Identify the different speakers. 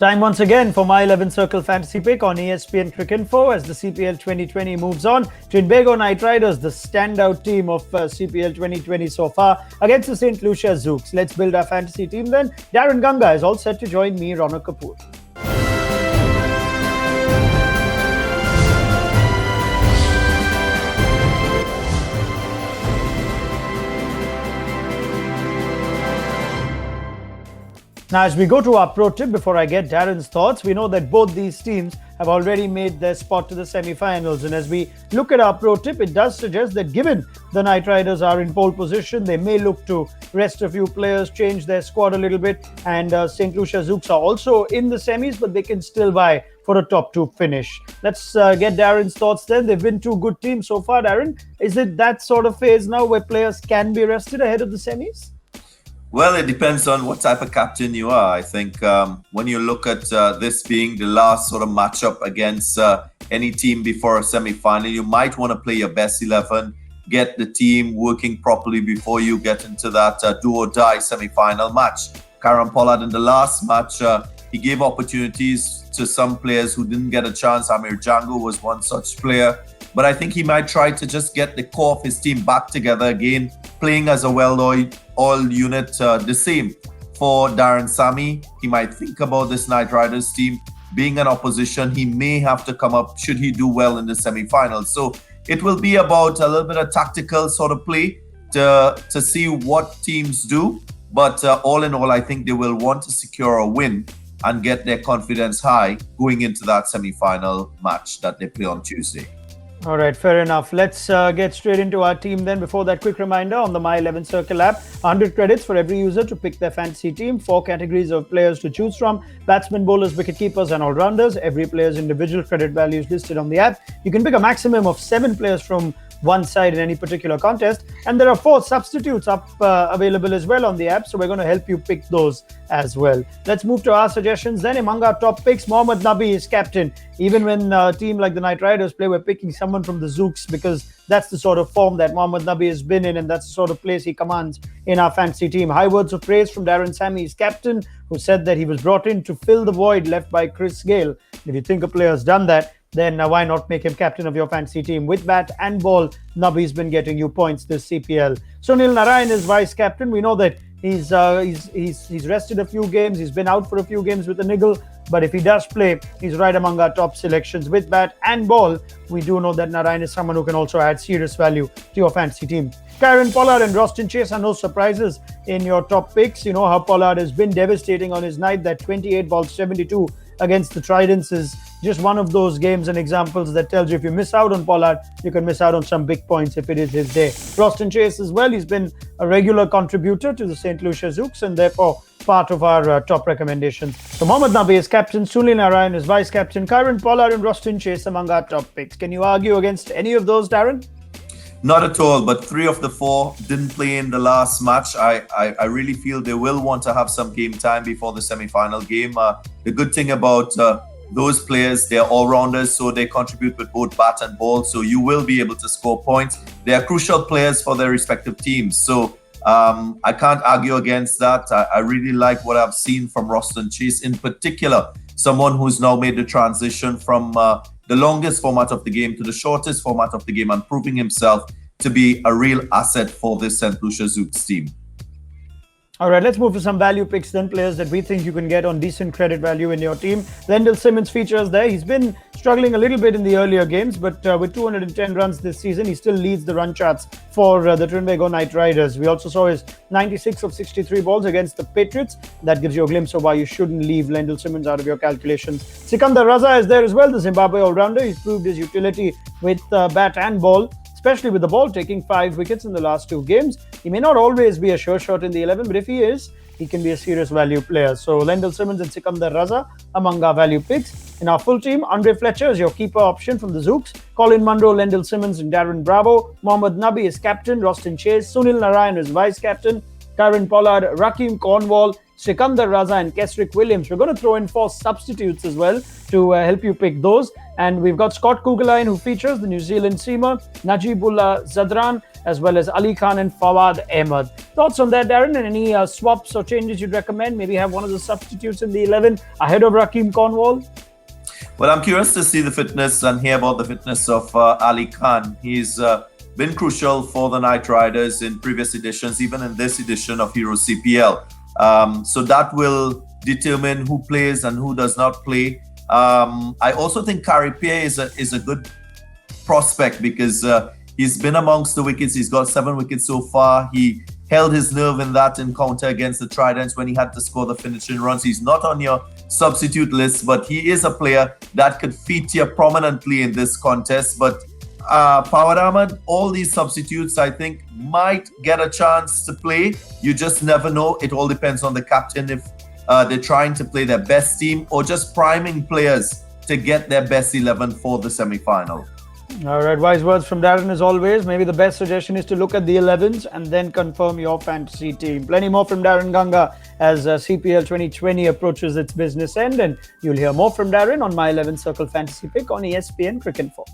Speaker 1: Time once again for my 11 Circle Fantasy Pick on ESPN Cricinfo as the CPL 2020 moves on. Trinbago Knight Riders, the standout team of CPL 2020 so far, against the St. Lucia Zouks. Let's build our fantasy team then. Daren Ganga is all set to join me, Raunak Kapoor. Now, as we go to our pro tip, before I get Daren's thoughts, we know that both these teams have already made their spot to the semi-finals. And as we look at our pro tip, it does suggest that given the Knight Riders are in pole position, they may look to rest a few players, change their squad a little bit. And St. Lucia Zouks are also in the semis, but they can still vie for a top two finish. Let's get Daren's thoughts then. They've been two good teams so far, Daren. Is it that sort of phase now where players can be rested ahead of the semis?
Speaker 2: Well, it depends on what type of captain you are. I think when you look at this being the last sort of matchup against any team before a semi-final, you might want to play your best 11, get the team working properly before you get into that do-or-die semi-final match. Kieron Pollard in the last match, he gave opportunities to some players who didn't get a chance. Amir Django was one such player. But I think he might try to just get the core of his team back together again, playing as a well-oiled unit. The same for Darren Sammy. He might think about this Knight Riders team being an opposition. He may have to come up should he do well in the semi-finals. So it will be about a little bit of tactical sort of play to see what teams do. But all in all, I think they will want to secure a win and get their confidence high going into that semi-final match that they play on Tuesday.
Speaker 1: All right, fair enough. Let's get straight into our team then. Before that, quick reminder on the My 11 Circle app, 100 credits for every user to pick their fantasy team, 4 categories of players to choose from, batsmen, bowlers, wicketkeepers and all-rounders. Every player's individual credit value is listed on the app. You can pick a maximum of 7 players from one side in any particular contest, and there are 4 substitutes up available as well on the app, so we're going to help you pick those as well. Let's move to our suggestions then. Among our top picks, Mohammad Nabi is captain. Even when a team like the Knight Riders play, we're picking someone from the Zouks because that's the sort of form that Mohammad Nabi has been in, and that's the sort of place he commands in our fantasy team. High words of praise from Darren Sammy, his captain, who said that he was brought in to fill the void left by Chris Gayle. If you think a player has done that, then why not make him captain of your fantasy team? With bat and ball, Nabi's been getting you points this CPL. Sunil Narayan is vice captain. We know that he's rested a few games. He's been out for a few games with a niggle. But if he does play, he's right among our top selections. With bat and ball, we do know that Narayan is someone who can also add serious value to your fantasy team. Kieron Pollard and Roston Chase are no surprises in your top picks. You know how Pollard has been devastating on his night. That 28 balls 72 against the Tridents is just one of those games and examples that tells you if you miss out on Pollard, you can miss out on some big points if it is his day. Roston Chase as well, he's been a regular contributor to the St. Lucia Zouks and therefore part of our top recommendations. So Mohammad Nabi is captain, Sunil Narayan is vice captain, Kieron Pollard and Roston Chase among our top picks. Can you argue against any of those, Daren?
Speaker 2: Not at all, but 3 of the 4 didn't play in the last match. I really feel they will want to have some game time before the semi-final game. The good thing about those players, they're all-rounders, so they contribute with both bat and ball, so you will be able to score points. They are crucial players for their respective teams, so I can't argue against that. I really like what I've seen from Roston Chase in particular, someone who's now made the transition from the longest format of the game to the shortest format of the game and proving himself to be a real asset for this St. Lucia Zouks team.
Speaker 1: All right, let's move to some value picks then, players that we think you can get on decent credit value in your team. Lendl Simmons features there. He's been struggling a little bit in the earlier games, but with 210 runs this season, he still leads the run charts for the Trinbago Knight Riders. We also saw his 96 of 63 balls against the Patriots. That gives you a glimpse of why you shouldn't leave Lendl Simmons out of your calculations. Sikandar Raza is there as well, the Zimbabwe all-rounder. He's proved his utility with bat and ball, especially with the ball, taking 5 wickets in the last 2 games. He may not always be a sure shot in the 11, but if he is, he can be a serious value player. So Lendl Simmons and Sikandar Raza among our value picks. In our full team, Andre Fletcher is your keeper option from the Zouks. Colin Munro, Lendl Simmons and Darren Bravo. Mohammad Nabi is captain. Roston Chase. Sunil Narayan is vice captain. Kieron Pollard, Rakeem Cornwall, Sikandar Raza and Kesrick Williams. We're going to throw in 4 substitutes as well to help you pick those. And we've got Scott Kugelheim, who features the New Zealand seamer, Najibullah Zadran, as well as Ali Khan and Fawad Ahmed. Thoughts on that, Daren? And any swaps or changes you'd recommend? Maybe have one of the substitutes in the 11 ahead of Rakeem Cornwall?
Speaker 2: Well, I'm curious to see the fitness and hear about the fitness of Ali Khan. He's been crucial for the Knight Riders in previous editions, even in this edition of Hero CPL. So that will determine who plays and who does not play. I also think Carripier is a good prospect because he's been amongst the wickets. He's got 7 wickets so far. He held his nerve in that encounter against the Tridents when he had to score the finishing runs. He's not on your substitute list, but he is a player that could feature prominently in this contest. But Fawad Ahmed, all these substitutes, I think, might get a chance to play. You just never know. It all depends on the captain if they're trying to play their best team or just priming players to get their best 11 for the semi-final.
Speaker 1: All right, wise words from Daren as always. Maybe the best suggestion is to look at the 11s and then confirm your fantasy team. Plenty more from Daren Ganga as CPL 2020 approaches its business end, and you'll hear more from Daren on My 11 Circle Fantasy Pick on ESPN Cricinfo.